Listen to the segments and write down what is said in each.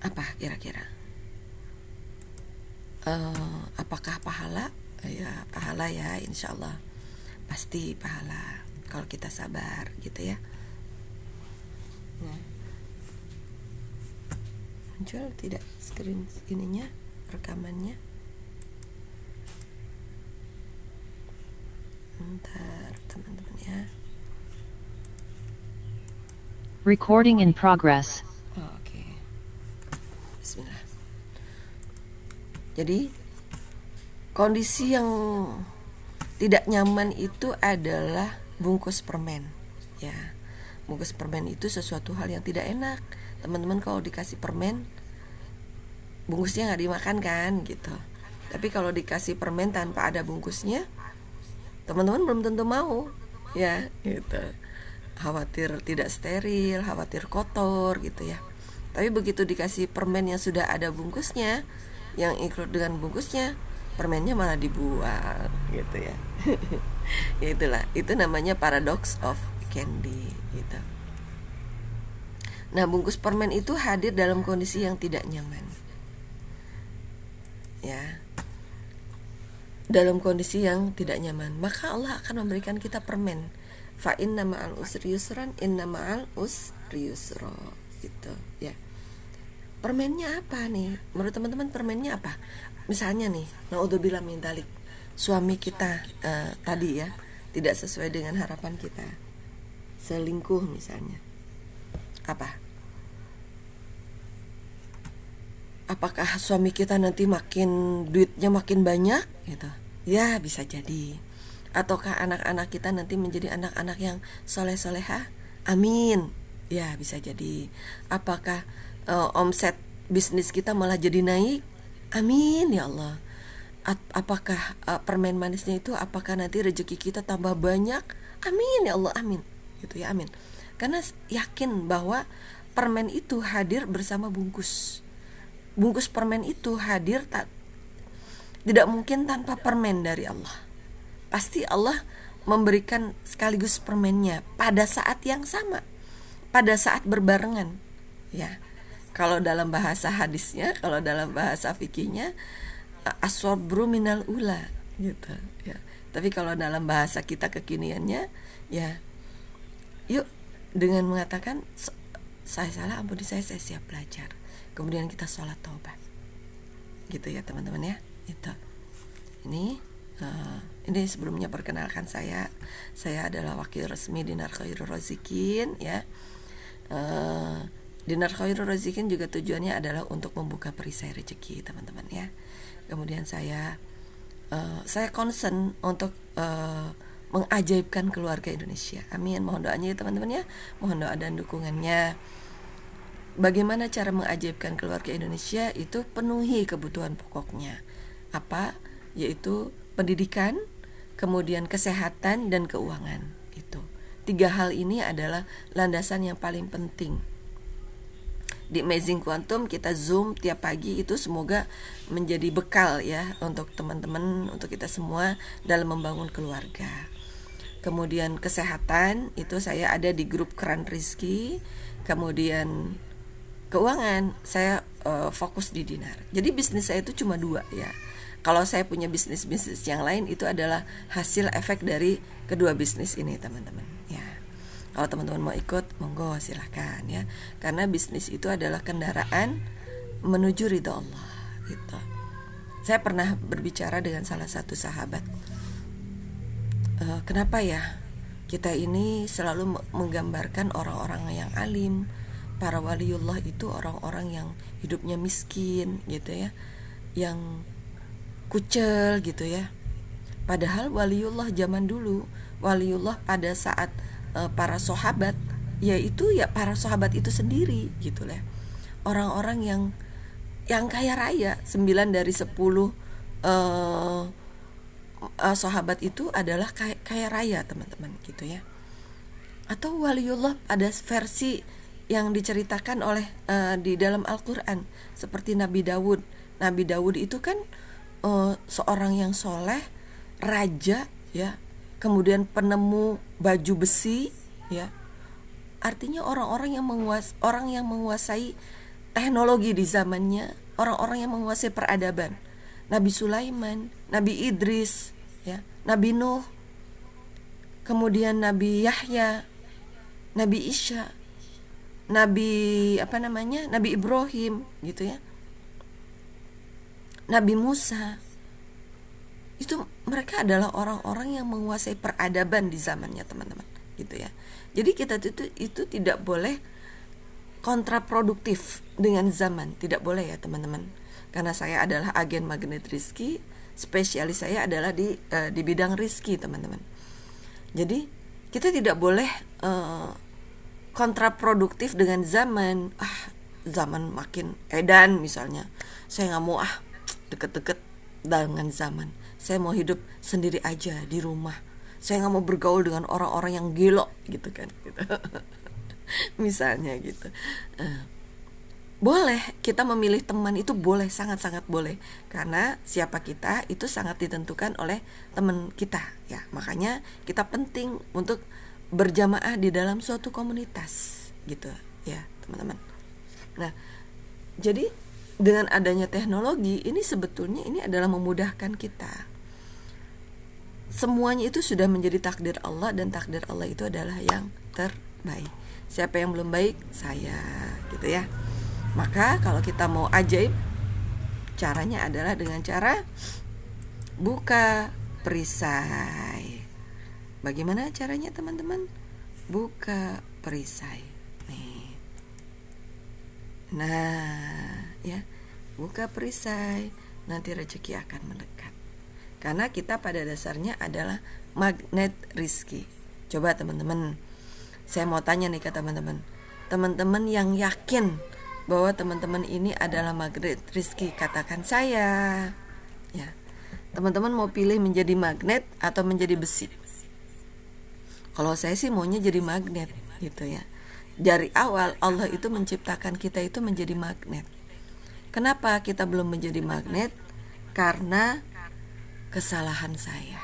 Apa kira-kira? Apakah pahala? Ya pahala ya, insya Allah pasti pahala kalau kita sabar gitu ya. Nah, muncul tidak screen ininya, rekamannya? Bentar teman-teman ya. Recording in progress. Oke. Bismillah. Jadi kondisi yang tidak nyaman itu adalah bungkus permen ya. Bungkus permen itu sesuatu hal yang tidak enak. Teman-teman kalau dikasih permen, bungkusnya nggak dimakan kan gitu. Tapi kalau dikasih permen tanpa ada bungkusnya, teman-teman belum tentu mau ya gitu. Khawatir tidak steril, khawatir kotor gitu ya. Tapi begitu dikasih permen yang sudah ada bungkusnya, yang include dengan bungkusnya, permennya malah dibuang gitu ya. Ya itulah, itu namanya paradox of candy gitu. Nah, bungkus permen itu hadir dalam kondisi yang tidak nyaman. Ya. Dalam kondisi yang tidak nyaman, maka Allah akan memberikan kita permen. Fa inna ma'al usri yusran, inna ma'al usri yusra gitu ya. Permennya apa nih? Menurut teman-teman permennya apa? Misalnya nih, naudzubillah min dzalik, suami kita tadi ya tidak sesuai dengan harapan kita, selingkuh misalnya. Apa? Apakah suami kita nanti duitnya makin banyak gitu? Ya bisa jadi. Ataukah anak-anak kita nanti menjadi anak-anak yang soleh-solehah? Amin. Ya bisa jadi. Apakah omset bisnis kita malah jadi naik? Amin ya Allah. Apakah permen manisnya itu, apakah nanti rezeki kita tambah banyak? Amin ya Allah, amin. Gitu ya, amin. Karena yakin bahwa permen itu hadir bersama bungkus. Bungkus permen itu hadir tidak mungkin tanpa permen dari Allah. Pasti Allah memberikan sekaligus permennya pada saat yang sama, pada saat berbarengan ya. Kalau dalam bahasa hadisnya, kalau dalam bahasa fikihnya, aswabru minal ula gitu ya. Tapi kalau dalam bahasa kita kekiniannya ya, yuk dengan mengatakan saya salah, ampuni saya siap belajar. Kemudian kita sholat taubat gitu ya teman-teman ya. Itu ini sebelumnya perkenalkan saya adalah wakil resmi Dinar Khairul Razikin ya. Dinar Khairul Razikin juga tujuannya adalah untuk membuka perisai rezeki teman-teman ya. Kemudian saya concern untuk mengajaibkan keluarga Indonesia. Amin. Mohon doanya ya teman-teman ya. Mohon doa dan dukungannya. Bagaimana cara mengajaibkan keluarga Indonesia? Itu penuhi kebutuhan pokoknya. Apa? Yaitu pendidikan, kemudian kesehatan dan keuangan. Itu 3 hal ini adalah landasan yang paling penting. Di Amazing Quantum kita Zoom tiap pagi, itu semoga menjadi bekal ya untuk teman-teman, untuk kita semua dalam membangun keluarga. Kemudian kesehatan, itu saya ada di grup Keran Rizki. Kemudian keuangan, saya fokus di Dinar. Jadi bisnis saya itu cuma 2 ya. Kalau saya punya bisnis yang lain, itu adalah hasil efek dari kedua bisnis ini teman-teman ya. Kalau teman-teman mau ikut, monggo silahkan ya. Karena bisnis itu adalah kendaraan menuju ridha Allah gitu. Saya pernah berbicara dengan salah satu sahabat, kenapa ya kita ini selalu menggambarkan orang-orang yang alim, para waliullah itu orang-orang yang hidupnya miskin gitu ya, yang kucel gitu ya. Padahal waliullah zaman dulu, waliullah pada saat para sahabat, yaitu ya para sahabat itu sendiri gitu lah. Orang-orang yang kaya raya, 9 dari 10 sahabat itu adalah kaya raya teman-teman gitu ya. Atau waliullah ada versi yang diceritakan oleh di dalam Al-Quran, seperti Nabi Dawud. Nabi Dawud itu kan seorang yang soleh, raja ya, kemudian penemu baju besi ya. Artinya orang yang menguasai teknologi di zamannya orang-orang yang menguasai peradaban. Nabi Sulaiman, Nabi Idris, ya, Nabi Nuh, kemudian Nabi Yahya, Nabi Isa, Nabi Ibrahim gitu ya. Nabi Musa. Itu mereka adalah orang-orang yang menguasai peradaban di zamannya, teman-teman, gitu ya. Jadi kita itu tidak boleh kontraproduktif dengan zaman, tidak boleh ya, teman-teman. Karena saya adalah agen magnet rizki, spesialis saya adalah di bidang rizki, teman-teman. Jadi kita tidak boleh kontraproduktif dengan zaman. Zaman makin edan misalnya, saya nggak mau deket-deket dengan zaman. Saya mau hidup sendiri aja di rumah. Saya nggak mau bergaul dengan orang-orang yang gelo gitu kan, gitu. Misalnya gitu. Boleh kita memilih teman, itu boleh, sangat-sangat boleh. Karena siapa kita itu sangat ditentukan oleh teman kita ya. Makanya kita penting untuk berjamaah di dalam suatu komunitas gitu ya, teman-teman. Nah, jadi dengan adanya teknologi ini sebetulnya ini adalah memudahkan kita. Semuanya itu sudah menjadi takdir Allah, dan takdir Allah itu adalah yang terbaik. Siapa yang belum baik? Saya, gitu ya. Maka kalau kita mau ajaib, caranya adalah dengan cara buka perisai. Bagaimana caranya, teman-teman? Buka perisai. Nih. Nah, ya. Buka perisai, nanti rezeki akan mendekat. Karena kita pada dasarnya adalah magnet rizki. Coba teman-teman, saya mau tanya nih ke teman-teman. Teman-teman yang yakin bahwa teman-teman ini adalah magnet rizki, katakan saya. Ya. Teman-teman mau pilih menjadi magnet atau menjadi besi? Kalau saya sih maunya jadi magnet gitu ya. Dari awal Allah itu menciptakan kita itu menjadi magnet. Kenapa kita belum menjadi magnet? Karena kesalahan saya.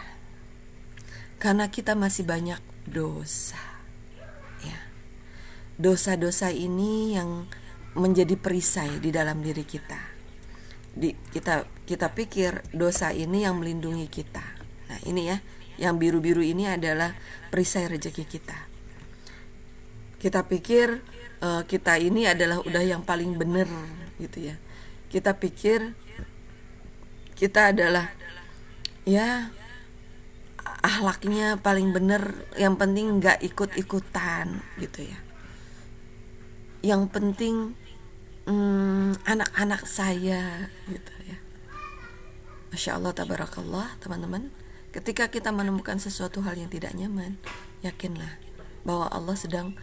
Karena kita masih banyak dosa. Ya. Dosa-dosa ini yang menjadi perisai di dalam diri kita. Kita pikir dosa ini yang melindungi kita. Nah, ini ya, yang biru-biru ini adalah perisai rezeki kita. Kita pikir kita ini adalah udah yang paling benar gitu ya. Kita pikir kita adalah ya akhlaknya paling benar, yang penting nggak ikut-ikutan gitu ya. Yang penting anak-anak saya gitu ya. Masya Allah, tabarakallah, teman-teman. Ketika kita menemukan sesuatu hal yang tidak nyaman, yakinlah bahwa Allah sedang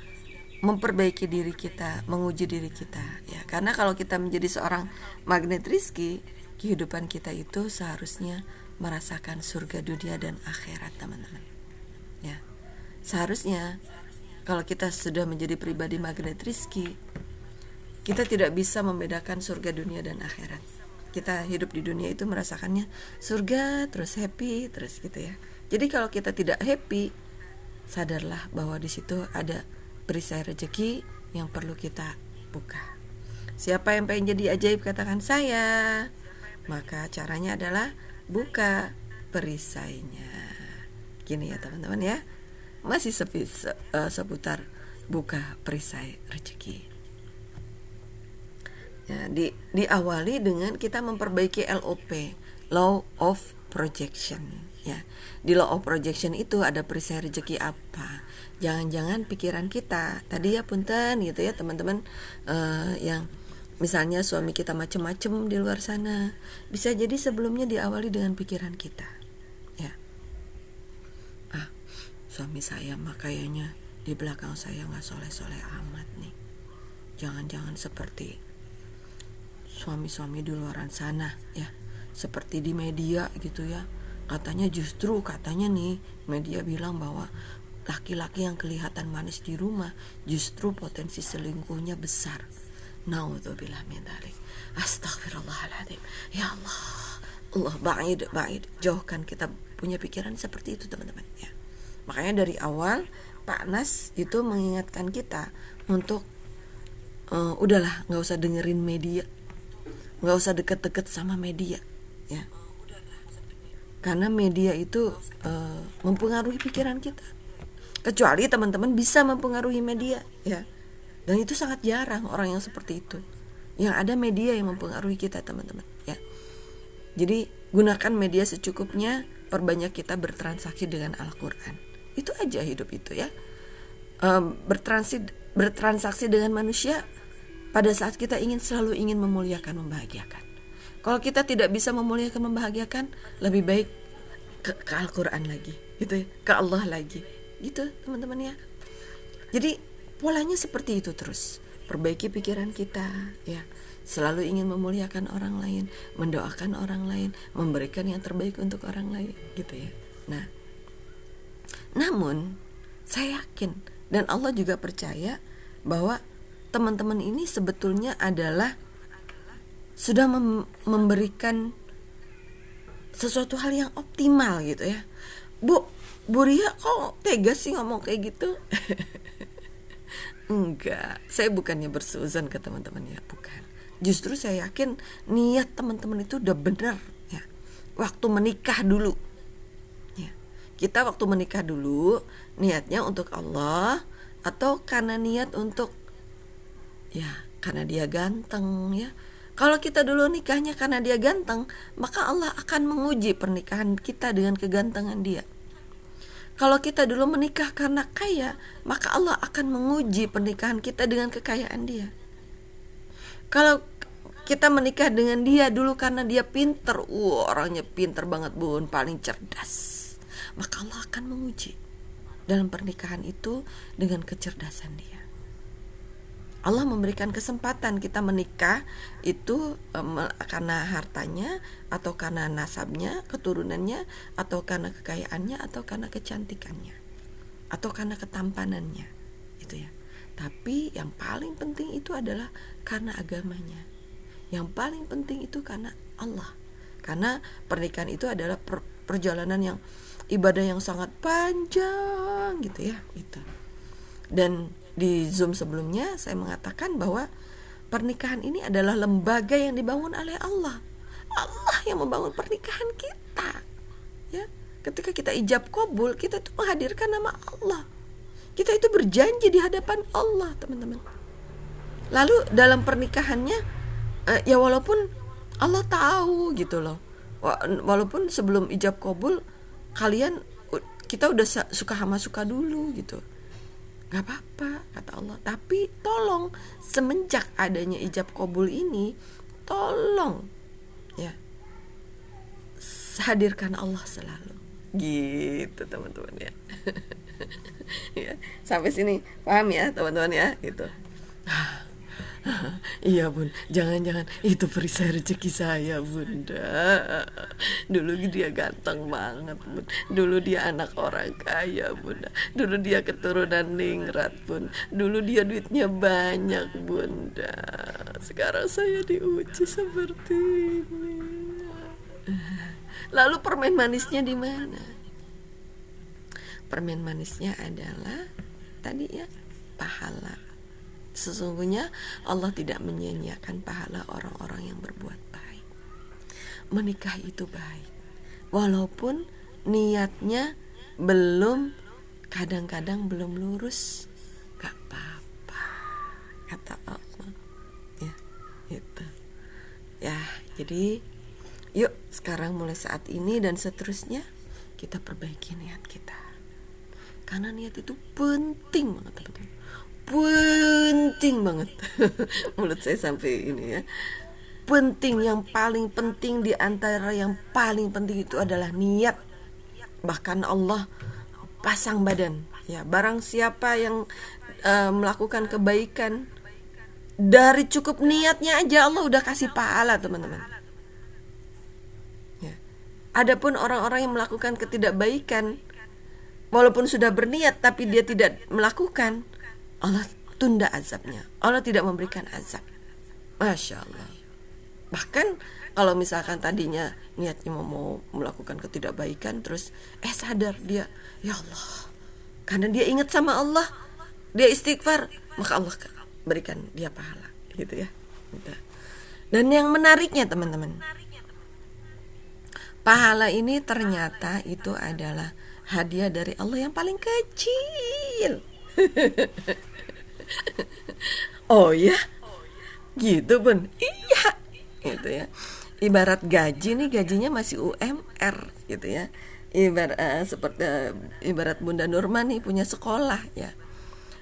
memperbaiki diri kita, menguji diri kita ya. Karena kalau kita menjadi seorang magnet rizki, kehidupan kita itu seharusnya merasakan surga dunia dan akhirat, teman-teman. Ya. Seharusnya kalau kita sudah menjadi pribadi magnet rizki, kita tidak bisa membedakan surga dunia dan akhirat. Kita hidup di dunia itu merasakannya surga terus, happy terus gitu ya. Jadi kalau kita tidak happy, sadarlah bahwa di situ ada perisai rezeki yang perlu kita buka. Siapa yang pengen jadi ajaib, katakan saya. Maka caranya adalah buka perisainya. Gini ya, teman-teman ya. Masih seputar buka perisai rezeki. Ya, diawali dengan kita memperbaiki LOP, Law of Projection ya. Di Law of Projection itu ada perisai rezeki apa? Jangan-jangan pikiran kita tadi ya, punten gitu ya teman-teman, yang misalnya suami kita macem-macem di luar sana, bisa jadi sebelumnya diawali dengan pikiran kita ya. Suami saya mah kayaknya di belakang saya gak soleh-soleh amat nih. Jangan-jangan seperti suami-suami di luaran sana ya, seperti di media gitu ya. Katanya nih media bilang bahwa laki-laki yang kelihatan manis di rumah justru potensi selingkuhnya besar. Naudzubillah min dzalik. Astaghfirullahaladzim. Ya Allah ba'id, jauhkan kita punya pikiran seperti itu, teman-teman ya. Makanya dari awal Pak Nas itu mengingatkan kita untuk udahlah nggak usah dengerin media, nggak usah deket-deket sama media, ya. Karena media itu mempengaruhi pikiran kita. Kecuali teman-teman bisa mempengaruhi media, ya. Dan itu sangat jarang orang yang seperti itu. Yang ada media yang mempengaruhi kita, teman-teman, ya. Jadi gunakan media secukupnya, perbanyak kita bertransaksi dengan Al-Quran. Itu aja hidup itu, ya. Bertransaksi dengan manusia pada saat kita selalu ingin memuliakan, membahagiakan. Kalau kita tidak bisa memuliakan, membahagiakan, lebih baik ke Al-Quran lagi, gitu ya, ke Allah lagi, gitu teman-teman, ya. Jadi polanya seperti itu terus. Perbaiki pikiran kita, ya. Selalu ingin memuliakan orang lain, mendoakan orang lain, memberikan yang terbaik untuk orang lain, gitu ya. Nah, namun saya yakin dan Allah juga percaya bahwa teman-teman ini sebetulnya adalah sudah memberikan sesuatu hal yang optimal, gitu ya. Bu Ria kok tega sih ngomong kayak gitu? Enggak, saya bukannya bersuuzon ke teman-teman, ya, bukan. Justru saya yakin niat teman-teman itu udah benar, ya. Waktu menikah dulu, ya. Kita waktu menikah dulu niatnya untuk Allah atau karena niat untuk, ya, karena dia ganteng, ya. Kalau kita dulu nikahnya karena dia ganteng, maka Allah akan menguji pernikahan kita dengan kegantengan dia. Kalau kita dulu menikah karena kaya, maka Allah akan menguji pernikahan kita dengan kekayaan dia. Kalau kita menikah dengan dia dulu karena dia pinter, orangnya pinter banget bun, paling cerdas, maka Allah akan menguji dalam pernikahan itu dengan kecerdasan dia. Allah memberikan kesempatan kita menikah itu karena hartanya, atau karena nasabnya, keturunannya, atau karena kekayaannya, atau karena kecantikannya, atau karena ketampanannya, itu ya. Tapi yang paling penting itu adalah karena agamanya. Yang paling penting itu karena Allah. Karena pernikahan itu adalah perjalanan yang ibadah yang sangat panjang, gitu ya, itu. Dan di Zoom sebelumnya saya mengatakan bahwa pernikahan ini adalah lembaga yang dibangun oleh Allah. Allah yang membangun pernikahan kita, ya. Ketika kita ijab kabul, kita itu menghadirkan nama Allah. Kita itu berjanji di hadapan Allah, teman-teman. Lalu dalam pernikahannya, ya walaupun Allah tahu gitu loh, walaupun sebelum ijab kabul kita udah suka dulu gitu, gak apa-apa kata Allah. Tapi tolong semenjak adanya ijab kabul ini, tolong, ya, hadirkan Allah selalu, gitu teman-teman, ya. Ya, sampai sini paham ya teman-teman, ya, gitu. Iya bun, jangan-jangan itu perisai rezeki saya bunda. Dulu dia ganteng banget bun, dulu dia anak orang kaya bunda, dulu dia keturunan ningrat bun, dulu dia duitnya banyak bunda. Sekarang saya diuji seperti ini. Lalu permen manisnya di mana? Permen manisnya adalah tadi, ya, pahala. Sesungguhnya Allah tidak menyia-nyiakan pahala orang-orang yang berbuat baik. Menikah itu baik, walaupun niatnya kadang-kadang belum lurus, gak apa-apa kata Allah, ya, itu, ya. Jadi yuk sekarang mulai saat ini dan seterusnya kita perbaiki niat kita, karena niat itu penting banget, teman-teman. Penting banget. Mulut saya sampai ini, ya. Penting, yang paling penting di antara yang paling penting itu adalah niat. Bahkan Allah pasang badan, ya, barang siapa yang melakukan kebaikan, dari cukup niatnya aja Allah udah kasih pahala, teman-teman, ya. Adapun orang-orang yang melakukan ketidakbaikan, walaupun sudah berniat tapi dia tidak melakukan, Allah tunda azabnya, Allah tidak memberikan azab. Masya Allah. Bahkan kalau misalkan tadinya niatnya mau melakukan ketidakbaikan, terus sadar dia, ya Allah, karena dia ingat sama Allah, dia istighfar, maka Allah berikan dia pahala, gitu ya. Gitu. Dan yang menariknya teman-teman, pahala ini ternyata itu adalah hadiah dari Allah yang paling kecil. Oh ya, gitu Bun. Iya, gitu ya. Ibarat gaji nih, gajinya masih UMR gitu ya. Ibarat Bunda Nurma nih punya sekolah ya.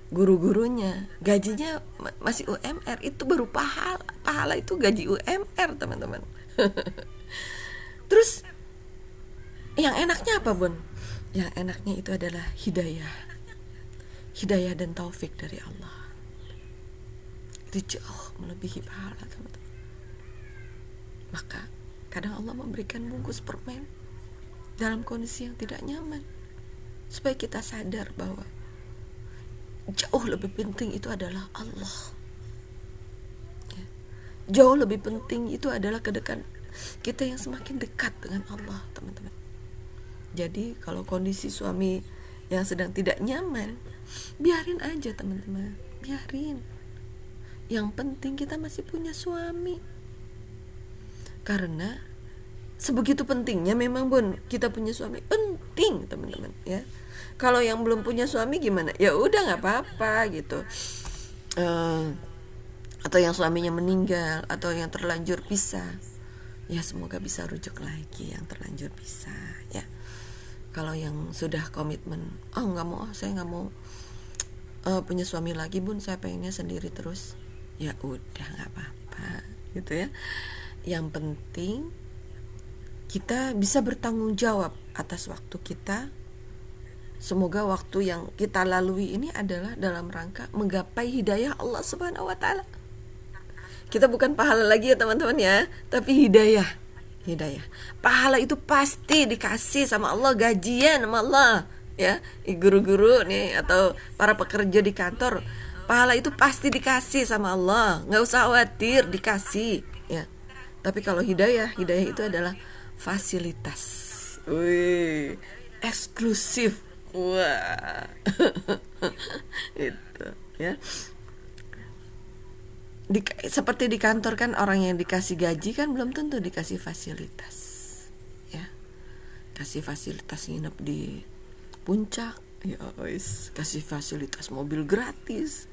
Guru-gurunya gajinya masih UMR, itu baru pahala. Pahala itu gaji UMR, teman-teman. Terus yang enaknya apa, Bun? Yang enaknya itu adalah hidayah. Hidayah dan taufik dari Allah. Itu jauh melebihi pahala, teman-teman. Maka kadang Allah memberikan bungkus permen dalam kondisi yang tidak nyaman, supaya kita sadar bahwa jauh lebih penting itu adalah Allah ya. Jauh lebih penting itu adalah kedekatan kita yang semakin dekat dengan Allah, teman-teman. Jadi kalau kondisi suami yang sedang tidak nyaman, biarin aja teman-teman, biarin. Yang penting kita masih punya suami. Karena sebegitu pentingnya memang Bun kita punya suami, penting teman-teman ya. Kalau yang belum punya suami gimana? Ya udah nggak apa-apa gitu. Atau yang suaminya meninggal, atau yang terlanjur pisah, ya semoga bisa rujuk lagi yang terlanjur pisah ya. Kalau yang sudah komitmen, nggak mau, saya nggak mau punya suami lagi Bun, saya pengennya sendiri terus, ya udah nggak apa-apa gitu ya. Yang penting kita bisa bertanggung jawab atas waktu kita. Semoga waktu yang kita lalui ini adalah dalam rangka menggapai hidayah Allah Subhanahu wa taala. Kita bukan pahala lagi ya teman-teman ya, tapi hidayah. Hidayah. Pahala itu pasti dikasih sama Allah, gajian sama Allah ya. Guru-guru nih atau para pekerja di kantor, pahala itu pasti dikasih sama Allah. Enggak usah khawatir, dikasih ya. Tapi kalau hidayah itu adalah fasilitas. Wih, eksklusif. Wah. Itu ya. Seperti di kantor kan, orang yang dikasih gaji kan belum tentu dikasih fasilitas. Ya. Kasih fasilitas nginep di puncak, ya wis, kasih fasilitas mobil gratis.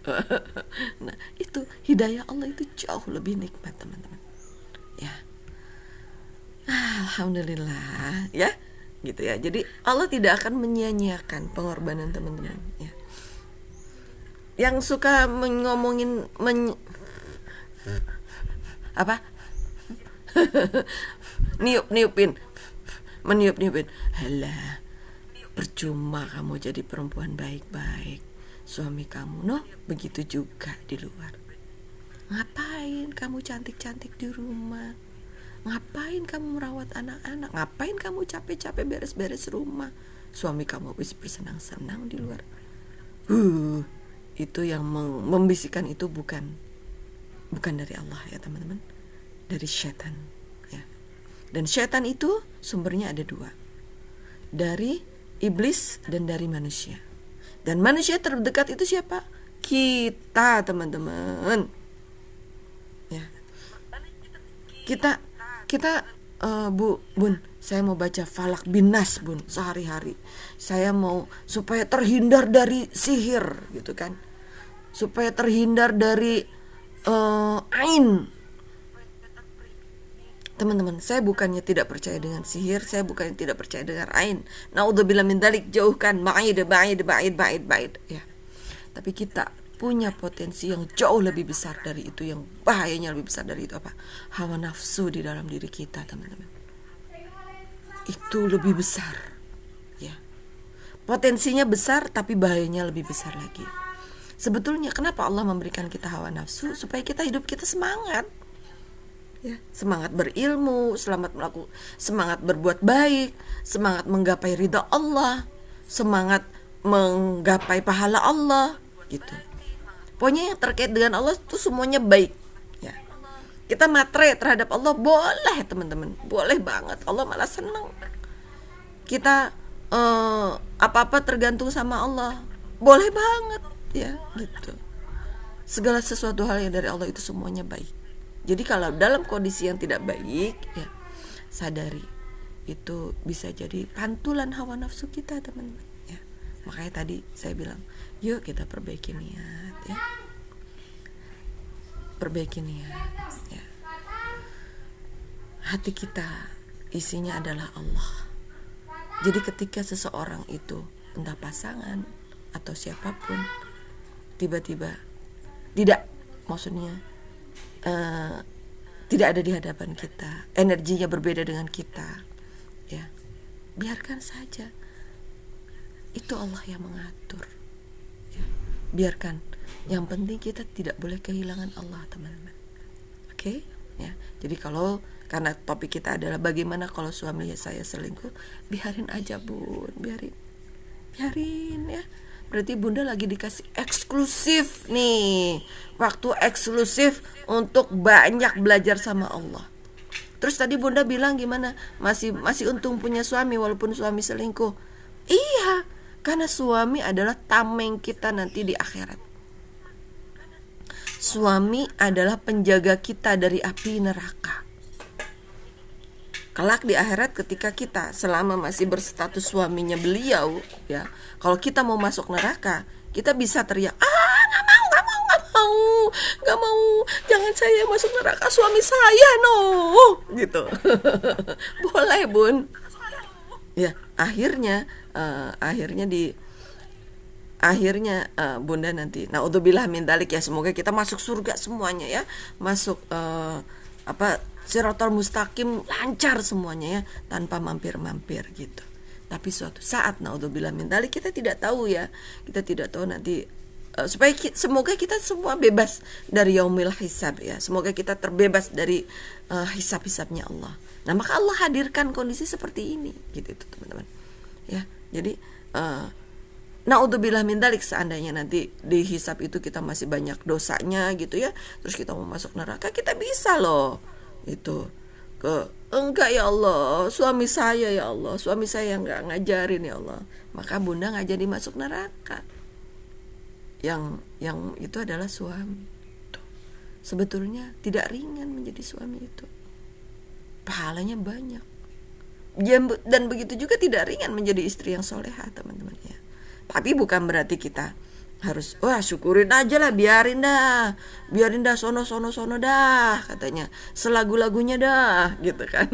Nah, itu hidayah Allah itu jauh lebih nikmat, teman-teman. Ya, alhamdulillah ya, gitu ya. Jadi Allah tidak akan menyia-nyiakan pengorbanan teman-teman ya. Yang suka ngomongin apa meniup-niupin, halah, percuma kamu jadi perempuan baik-baik, suami kamu begitu juga di luar. Ngapain kamu cantik-cantik di rumah? Ngapain kamu merawat anak-anak? Ngapain kamu capek-capek beres-beres rumah? Suami kamu bisa bersenang-senang di luar. Itu yang membisikkan itu bukan dari Allah ya teman-teman, dari setan ya. Dan setan itu sumbernya ada dua, dari iblis dan dari manusia. Dan manusia terdekat itu siapa? Kita, teman-teman. Ya. Kita Bun, saya mau baca Falak bin Nas Bun sehari-hari. Saya mau supaya terhindar dari sihir gitu kan. Supaya terhindar dari ain. Teman-teman, saya bukannya tidak percaya dengan sihir, saya bukannya tidak percaya dengan ain. Naudzubillah min dzalik, jauhkan, ba'id ya. Tapi kita punya potensi yang jauh lebih besar dari itu, yang bahayanya lebih besar dari itu apa? Hawa nafsu di dalam diri kita, teman-teman. Itu lebih besar. Ya. Potensinya besar tapi bahayanya lebih besar lagi. Sebetulnya kenapa Allah memberikan kita hawa nafsu? Supaya kita hidup kita semangat. Ya, semangat berilmu, semangat berbuat baik, semangat menggapai ridha Allah, semangat menggapai pahala Allah, gitu. Pokoknya yang terkait dengan Allah itu semuanya baik. Ya. Kita matre terhadap Allah boleh teman-teman, boleh banget. Allah malah senang. Kita apa-apa tergantung sama Allah, boleh banget, ya gitu. segala sesuatu hal yang dari Allah itu semuanya baik. Jadi kalau dalam kondisi yang tidak baik, ya sadari itu bisa jadi pantulan hawa nafsu kita, teman-teman. Ya, makanya tadi saya bilang, yuk kita perbaiki niat, ya. Perbaiki niat, ya. Hati kita isinya adalah Allah. Jadi ketika seseorang itu, entah pasangan atau siapapun, tiba-tiba tidak, maksudnya tidak ada di hadapan kita, energinya berbeda dengan kita, ya biarkan saja, itu Allah yang mengatur, ya. Biarkan, yang penting kita tidak boleh kehilangan Allah, teman-teman. Oke, ya. Jadi karena topik kita adalah bagaimana kalau suami saya selingkuh, biarin aja, Bun, biarin ya. Berarti Bunda lagi dikasih eksklusif nih, waktu eksklusif untuk banyak belajar sama Allah. Terus tadi Bunda bilang gimana? Masih untung punya suami walaupun suami selingkuh. Iya, karena suami adalah tameng kita nanti di akhirat. Suami adalah penjaga kita dari api neraka. Kelak di akhirat ketika kita selama masih berstatus suaminya beliau, ya, kalau kita mau masuk neraka, kita bisa teriak, nggak mau, jangan saya masuk neraka, suami saya gitu. Boleh, Bun. Ya, akhirnya Bunda nanti, naudzubillah min dzalik, ya, semoga kita masuk surga semuanya, ya, masuk Siratal mustaqim, lancar semuanya, ya, tanpa mampir-mampir gitu. Tapi suatu saat, naudzubillah min dzalik, kita tidak tahu, ya, kita tidak tahu nanti, semoga kita semua bebas dari yaumil hisab, ya, semoga kita terbebas dari hisab-hisabnya Allah. Nah, maka Allah hadirkan kondisi seperti ini gitu, itu teman-teman, ya. Jadi naudzubillah min dzalik, seandainya nanti di hisab itu kita masih banyak dosanya gitu, ya, terus kita mau masuk neraka, kita bisa loh itu enggak, ya Allah, suami saya, ya Allah, suami saya enggak ngajarin, ya Allah, maka Bunda nggak jadi masuk neraka. Yang itu adalah suami. Tuh. Sebetulnya tidak ringan menjadi suami itu, pahalanya banyak. Dan begitu juga tidak ringan menjadi istri yang solehah, teman-teman, ya. Tapi bukan berarti kita harus syukurin aja lah, biarin dah sono dah, katanya selagu-lagunya dah gitu kan.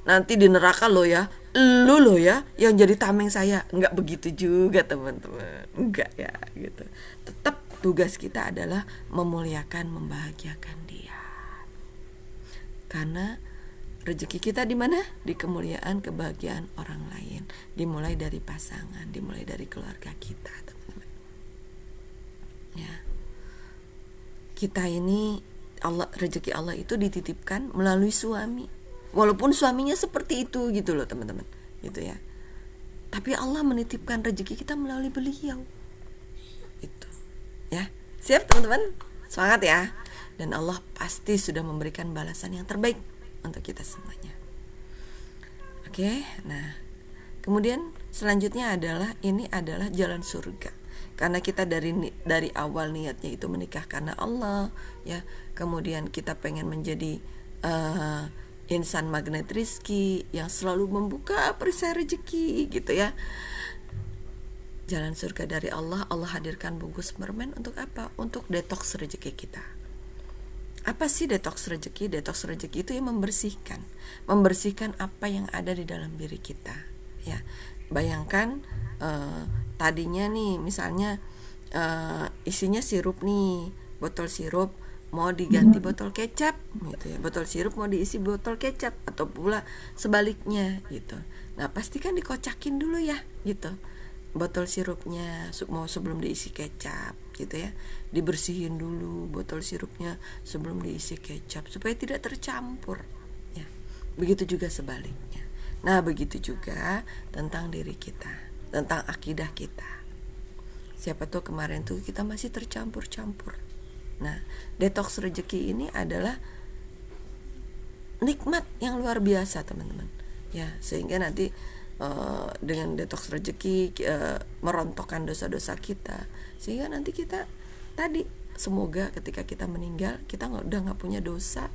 Nanti di neraka lo ya, lu ya yang jadi tameng saya. Enggak begitu juga, teman-teman, enggak, ya, gitu. Tetap tugas kita adalah memuliakan, membahagiakan dia, karena rezeki kita di mana? Di kemuliaan, kebahagiaan orang lain. Dimulai dari pasangan, dimulai dari keluarga kita, teman-teman. Ya. Kita ini rezeki Allah itu dititipkan melalui suami. Walaupun suaminya seperti itu gitu loh, teman-teman. Gitu, ya. Tapi Allah menitipkan rezeki kita melalui beliau. Itu. Ya. Siap, teman-teman? Semangat, ya. Dan Allah pasti sudah memberikan balasan yang terbaik untuk kita semuanya. Oke, nah kemudian selanjutnya ini adalah jalan surga, karena kita dari awal niatnya itu menikah karena Allah, ya. Kemudian kita pengen menjadi insan magnet rizki yang selalu membuka perisai rezeki gitu, ya. Jalan surga dari Allah hadirkan bungkus permen untuk apa? Untuk detoks rezeki kita. Apa sih detoks rezeki? Detoks rezeki itu yang membersihkan apa yang ada di dalam diri kita, ya. Bayangkan tadinya nih, misalnya isinya sirup nih, botol sirup mau diganti botol kecap gitu, ya. Botol sirup mau diisi botol kecap, atau pula sebaliknya gitu. Nah, pastikan dikocakin dulu, ya, gitu. Botol sirupnya mau sebelum diisi kecap gitu, ya, dibersihin dulu botol sirupnya sebelum diisi kecap supaya tidak tercampur, ya. Begitu juga sebaliknya. Nah, begitu juga tentang diri kita, tentang akidah kita. Siapa tuh kemarin tuh kita masih tercampur-campur. Nah, detoks rezeki ini adalah nikmat yang luar biasa, teman-teman, ya. Sehingga nanti dengan detoks rezeki merontokkan dosa-dosa kita, sehingga nanti kita tadi, semoga ketika kita meninggal kita udah nggak punya dosa,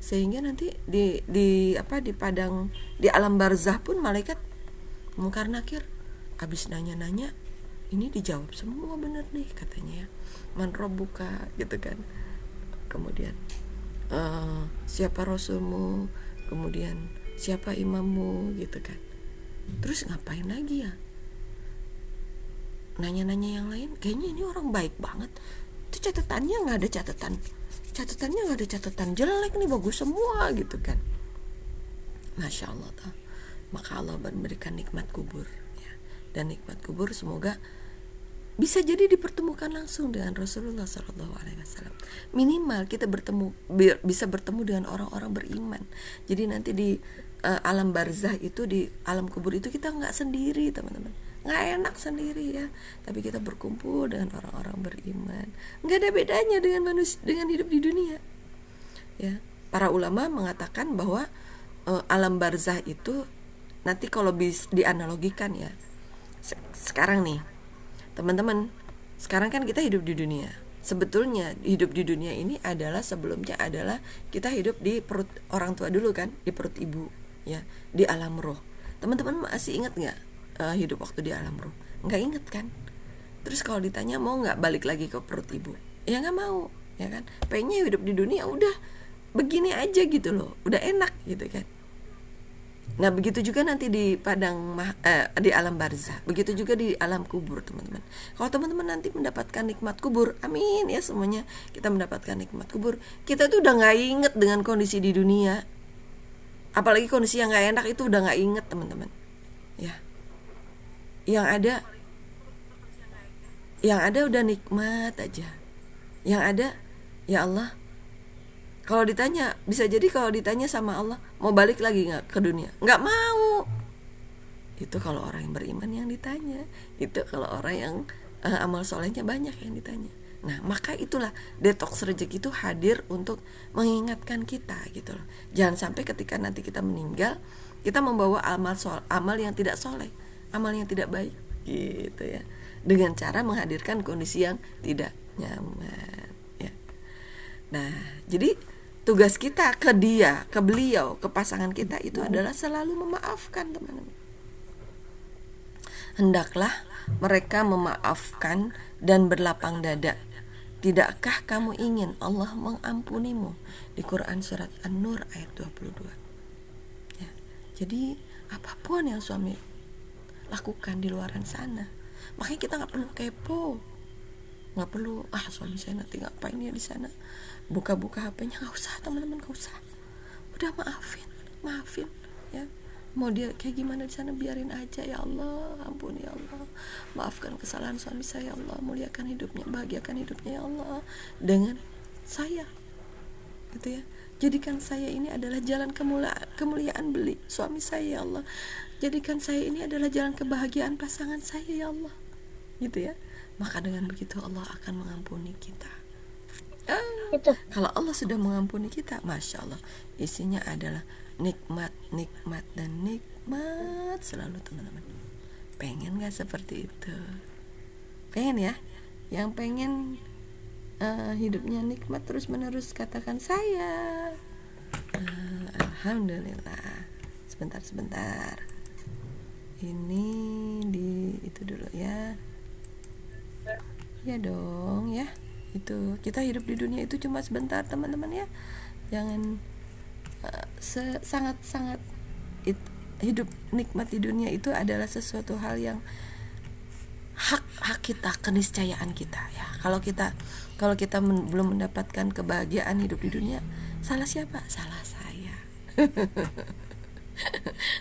sehingga nanti di padang, di alam barzah pun malaikat Mungkar Nakir abis nanya-nanya ini dijawab semua bener nih katanya ya. Man rabbuka gitu kan, kemudian siapa rasulmu, kemudian siapa imammu gitu kan. Terus ngapain lagi ya, nanya-nanya yang lain. Kayaknya ini orang baik banget, itu catatannya nggak ada catatan jelek nih, bagus semua gitu kan. Masya Allah tuh. Maka Allah memberikan nikmat kubur ya. Dan nikmat kubur semoga bisa jadi dipertemukan langsung dengan Rasulullah SAW. Minimal kita bisa bertemu dengan orang-orang beriman. Jadi nanti di alam barzah itu, di alam kubur itu kita nggak sendiri teman-teman, nggak enak sendiri ya, tapi kita berkumpul dengan orang-orang beriman. Nggak ada bedanya dengan dengan hidup di dunia ya. Para ulama mengatakan bahwa alam barzah itu nanti kalau dianalogikan ya, sekarang nih teman-teman, sekarang kan kita hidup di dunia. Sebetulnya hidup di dunia ini adalah sebelumnya adalah kita hidup di perut orang tua dulu kan, di perut ibu ya, di alam roh. Teman-teman masih ingat nggak hidup waktu di alam roh? Nggak ingat kan? Terus kalau ditanya mau nggak balik lagi ke perut ibu, ya nggak mau ya kan. Pengennya hidup di dunia udah begini aja gitu loh, udah enak gitu kan. Nah begitu juga nanti di di alam barzah, begitu juga di alam kubur teman-teman. Kalau teman-teman nanti mendapatkan nikmat kubur, amin ya semuanya, kita mendapatkan nikmat kubur, kita tuh udah nggak inget dengan kondisi di dunia, apalagi kondisi yang nggak enak itu udah nggak inget teman-teman ya. Yang ada udah nikmat aja. Yang ada ya Allah. Kalau ditanya, bisa jadi kalau ditanya sama Allah, mau balik lagi gak ke dunia? Gak mau. Itu kalau orang yang beriman yang ditanya. Itu kalau orang yang amal solehnya banyak yang ditanya. Nah maka itulah detox rezeki itu hadir untuk mengingatkan kita gitu loh. Jangan sampai ketika nanti kita meninggal, kita membawa amal yang tidak soleh, amal yang tidak baik gitu ya, dengan cara menghadirkan kondisi yang tidak nyaman ya. Nah jadi tugas kita ke beliau, ke pasangan kita itu adalah selalu memaafkan teman-teman. Hendaklah mereka memaafkan dan berlapang dada. Tidakkah kamu ingin Allah mengampunimu? Di Quran surat An-Nur ayat 22 ya. Jadi apapun yang suami lakukan di luaran sana, makanya kita gak perlu kepo, nggak perlu suami saya nanti ngapain ya di sana, buka-buka HP-nya, nggak usah teman-teman, nggak usah. Udah maafin ya, mau dia kayak gimana di sana biarin aja ya Allah, ampuni ya Allah, maafkan kesalahan suami saya ya Allah, muliakan hidupnya, bahagiakan hidupnya ya Allah dengan saya gitu ya. Jadikan saya ini adalah jalan kemuliaan beli suami saya ya Allah, jadikan saya ini adalah jalan kebahagiaan pasangan saya ya Allah gitu ya. Maka dengan begitu Allah akan mengampuni kita. Kalau Allah sudah mengampuni kita, Masya Allah, isinya adalah nikmat dan nikmat selalu teman-teman. Pengen gak seperti itu? Pengen ya? Yang pengen hidupnya nikmat terus menerus katakan saya. Alhamdulillah. Sebentar. Ini di itu dulu ya. Ya dong ya, itu kita hidup di dunia itu cuma sebentar teman-teman ya. Jangan sangat hidup nikmat di dunia itu adalah sesuatu hal yang hak kita, keniscayaan kita ya. Kalau kita belum mendapatkan kebahagiaan hidup di dunia, salah siapa? Salah saya.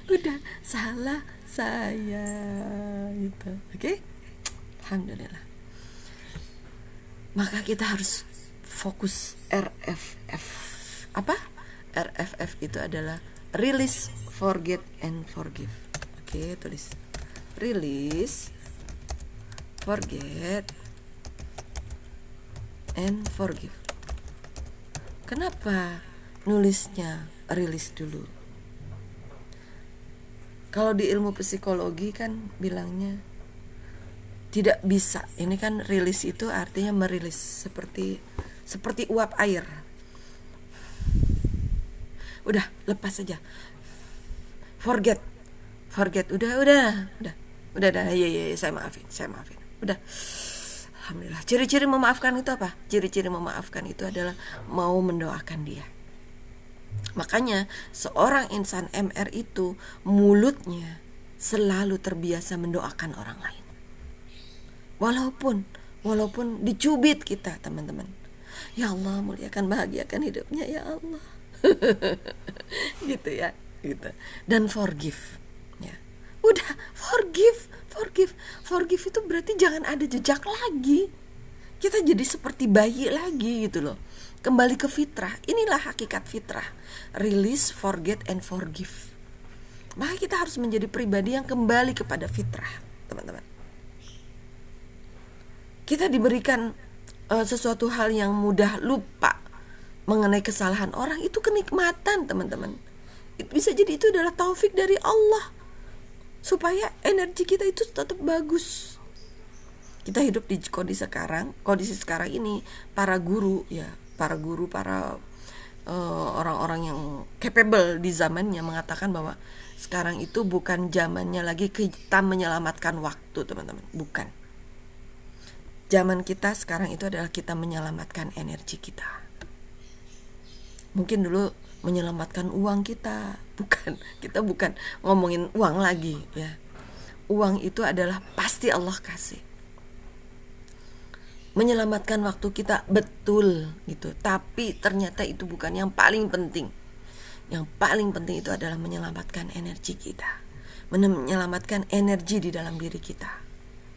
Udah salah saya gitu. Oke? Alhamdulillah. Maka kita harus fokus RFF. Apa? RFF itu adalah release, forget, and forgive. Oke, tulis. Release, forget, and forgive. Kenapa nulisnya release dulu? Kalau di ilmu psikologi kan bilangnya Tidak bisa. Ini kan rilis itu artinya merilis seperti uap air. Udah, lepas saja. Forget. Udah, iya, saya maafin. Udah. Alhamdulillah. Ciri-ciri memaafkan itu apa? Ciri-ciri memaafkan itu adalah mau mendoakan dia. Makanya seorang insan MR itu mulutnya selalu terbiasa mendoakan orang lain. Walaupun dicubit kita, teman-teman. Ya Allah, muliakan, bahagiakan hidupnya ya Allah. Gitu ya, gitu. Dan forgive. Ya. Udah, forgive. Forgive itu berarti jangan ada jejak lagi. Kita jadi seperti bayi lagi gitu loh. Kembali ke fitrah. Inilah hakikat fitrah. Release, forget, and forgive. Maka kita harus menjadi pribadi yang kembali kepada fitrah, teman-teman. Kita diberikan sesuatu hal yang mudah lupa mengenai kesalahan orang, itu kenikmatan, teman-teman. Bisa jadi itu adalah taufik dari Allah supaya energi kita itu tetap bagus. Kita hidup di kondisi sekarang ini, para guru, para orang-orang yang capable di zamannya mengatakan bahwa sekarang itu bukan zamannya lagi kita menyelamatkan waktu, teman-teman. Bukan. Zaman kita sekarang itu adalah kita menyelamatkan energi kita. Mungkin dulu menyelamatkan uang kita, kita bukan ngomongin uang lagi ya. Uang itu adalah pasti Allah kasih. Menyelamatkan waktu kita betul gitu, tapi ternyata itu bukan yang paling penting. Yang paling penting itu adalah menyelamatkan energi kita, menyelamatkan energi di dalam diri kita,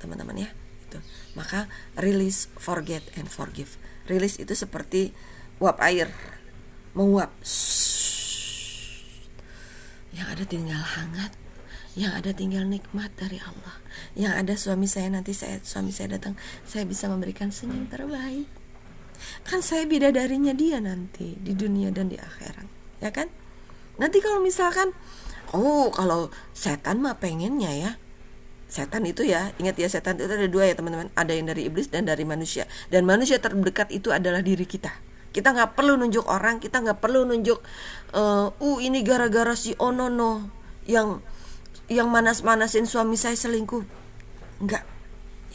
teman-teman ya. Itu. Maka release, forget, and forgive. Release itu seperti uap air, menguap. Yang ada tinggal hangat, yang ada tinggal nikmat dari Allah. Yang ada suami saya datang, saya bisa memberikan senyum terbaik. Kan saya bidadarinya dia nanti di dunia dan di akhirat, ya kan? Nanti kalau misalkan kalau setan mah pengennya ya. Setan itu ya, ingat ya, setan itu ada dua ya teman-teman. Ada yang dari iblis dan dari manusia. Dan manusia terdekat itu adalah diri kita. Kita gak perlu nunjuk orang, kita gak perlu nunjuk ini gara-gara si Onono yang manas-manasin suami saya selingkuh. Enggak.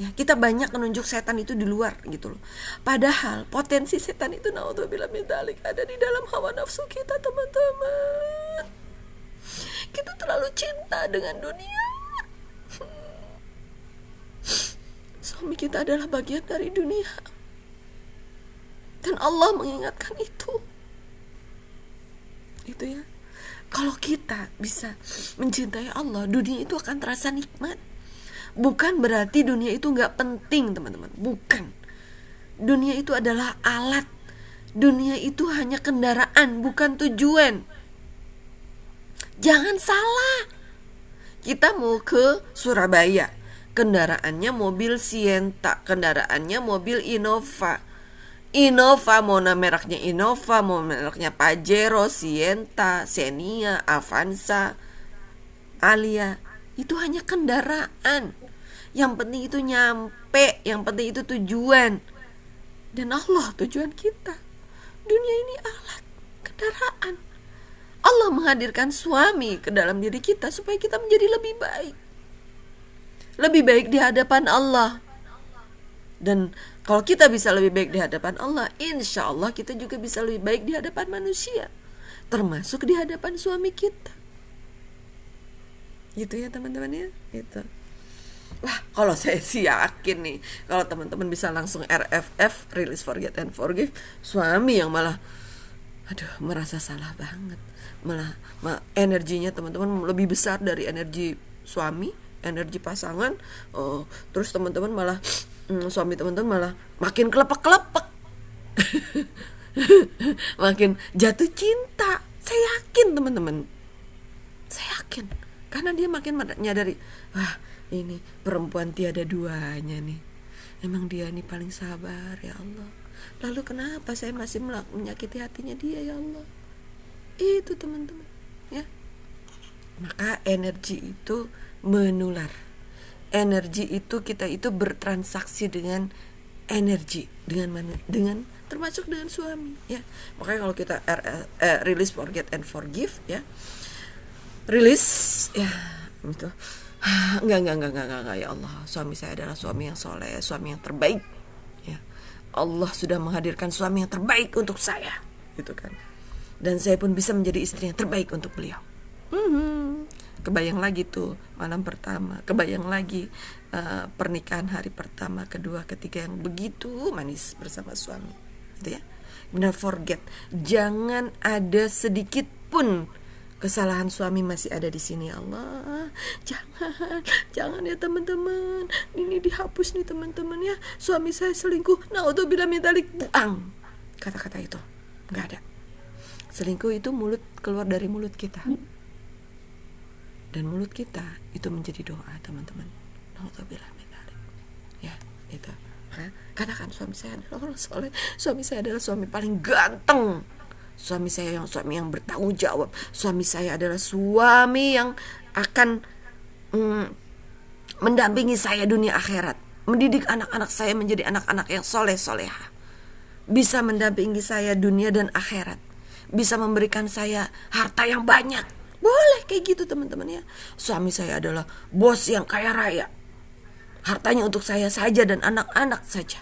Ya, kita banyak menunjuk setan itu di luar gitu loh. Padahal potensi setan itu naudzubillah min dzalik ada di dalam hawa nafsu kita, teman-teman. Kita terlalu cinta dengan dunia. Suami kita adalah bagian dari dunia. Dan Allah mengingatkan itu. Itu ya. Kalau kita bisa mencintai Allah, dunia itu akan terasa nikmat. Bukan berarti dunia itu gak penting, teman-teman. Bukan. Dunia itu adalah alat. Dunia itu hanya kendaraan, bukan tujuan. Jangan salah. Kita mau ke Surabaya, kendaraannya mobil Sienta, kendaraannya mobil Innova. Mau mereknya Innova, mau mereknya Pajero, Sienta, Xenia, Avanza, Alia. Itu hanya kendaraan. Yang penting itu nyampe, yang penting itu tujuan. Dan Allah tujuan kita. Dunia ini alat, kendaraan. Allah menghadirkan suami ke dalam diri kita supaya kita menjadi lebih baik. Lebih baik di hadapan Allah. Dan kalau kita bisa lebih baik di hadapan Allah, insya Allah kita juga bisa lebih baik di hadapan manusia, termasuk di hadapan suami kita. Gitu ya teman-teman ya, gitu. Wah, kalau saya sih yakin nih, kalau teman-teman bisa langsung RFF, release, forget, and forgive, suami yang malah merasa salah banget, malah energinya teman-teman lebih besar dari energi suami, energi pasangan. Terus teman-teman malah suami teman-teman malah makin kelepek-kelepek. Makin jatuh cinta. Saya yakin teman-teman. Saya yakin. Karena dia makin menyadari, wah ini perempuan tiada duanya nih. Emang dia nih paling sabar ya Allah. Lalu kenapa saya masih menyakiti hatinya dia ya Allah? Itu teman-teman ya. Maka energi itu menular. Energi itu, kita itu bertransaksi dengan energi, dengan termasuk dengan suami ya. Makanya kalau kita release, forget and forgive ya, release ya itu. Enggak, ya Allah, suami saya adalah suami yang soleh, suami yang terbaik ya. Allah sudah menghadirkan suami yang terbaik untuk saya gitu kan, dan saya pun bisa menjadi istri yang terbaik untuk beliau. Kebayang lagi tuh malam pertama, kebayang lagi pernikahan hari pertama, kedua, ketiga yang begitu manis bersama suami gitu ya. Benar, forget, jangan ada sedikit pun kesalahan suami masih ada di sini. Allah, jangan ya teman-teman, ini dihapus nih teman-teman ya, suami saya selingkuh, naudzubillah min dzalik, buang kata-kata itu, nggak ada. Selingkuh itu keluar dari mulut kita, dan mulut kita itu menjadi doa teman-teman. Naudzubillah min dzalik ya, itu. Katakan suami saya adalah orang soleh, suami saya adalah suami paling ganteng, suami yang bertanggung jawab, suami saya adalah suami yang akan mendampingi saya dunia akhirat, mendidik anak-anak saya menjadi anak-anak yang soleh soleha, bisa mendampingi saya dunia dan akhirat, bisa memberikan saya harta yang banyak. Boleh kayak gitu teman-teman ya. Suami saya adalah bos yang kaya raya, hartanya untuk saya saja dan anak-anak saja.